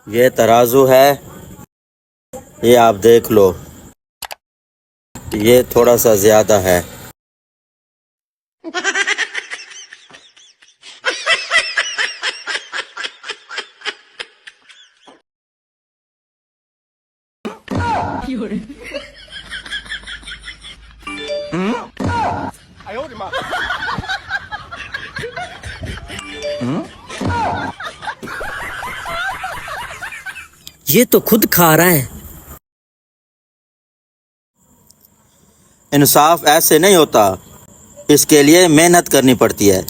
ये तराजू है, ये आप देख लो, ये थोड़ा सा ज्यादा है। ये तो खुद खा रहा है। इंसाफ ऐसे नहीं होता, इसके लिए मेहनत करनी पड़ती है।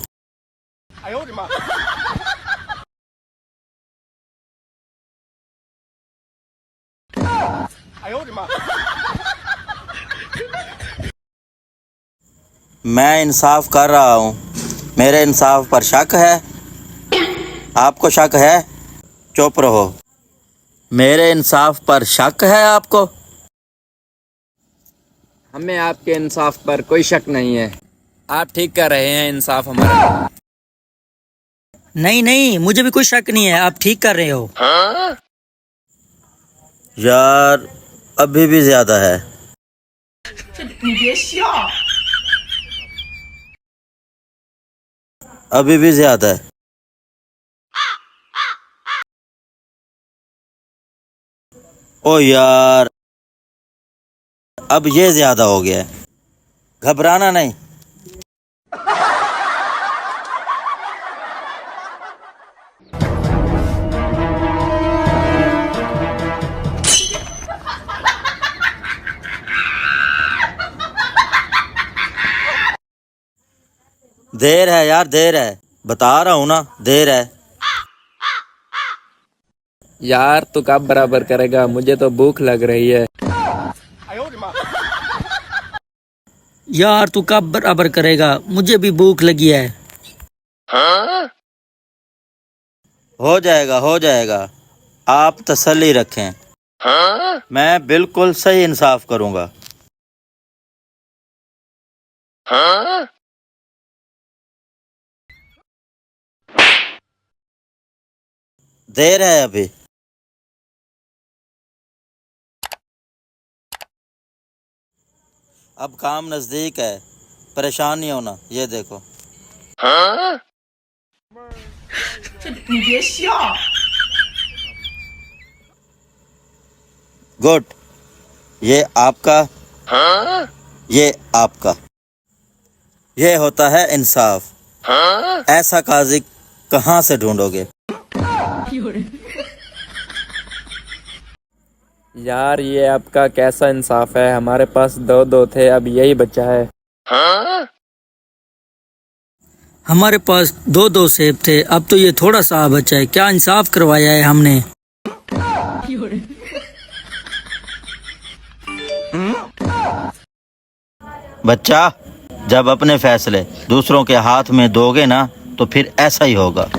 मैं इंसाफ कर रहा हूँ, मेरे इंसाफ पर शक है? आपको शक है? चुप रहो। मेरे इंसाफ पर शक है आपको? हमें आपके इंसाफ पर कोई शक नहीं है। आप ठीक कर रहे हैं इंसाफ हमारा। नहीं नहीं, मुझे भी कोई शक नहीं है, आप ठीक कर रहे हो। यार अभी भी ज्यादा है। अभी भी ज्यादा है। ओ यार, अब ये ज्यादा हो गया है। घबराना नहीं। देर है यार, देर है, बता रहा हूं ना, देर है। यार तू कब बराबर करेगा, मुझे तो भूख लग रही है। यार तू कब बराबर करेगा, मुझे भी भूख लगी है। हो जाएगा, हो जाएगा, आप तसल्ली रखें। मैं बिल्कुल सही इंसाफ करूंगा। देर है अभी। अब काम नजदीक है, परेशान नहीं होना। ये देखो। गुड, ये आपका, ये आपका। ये होता है इंसाफ। ऐसा काजी कहाँ से ढूंढोगे? यार ये आपका कैसा इंसाफ है, हमारे पास दो थे, अब यही बचा है। हमारे पास दो सेब थे, अब तो ये थोड़ा सा बचा है। क्या इंसाफ करवाया है हमने। बच्चा, जब अपने फैसले दूसरों के हाथ में दोगे ना, तो फिर ऐसा ही होगा।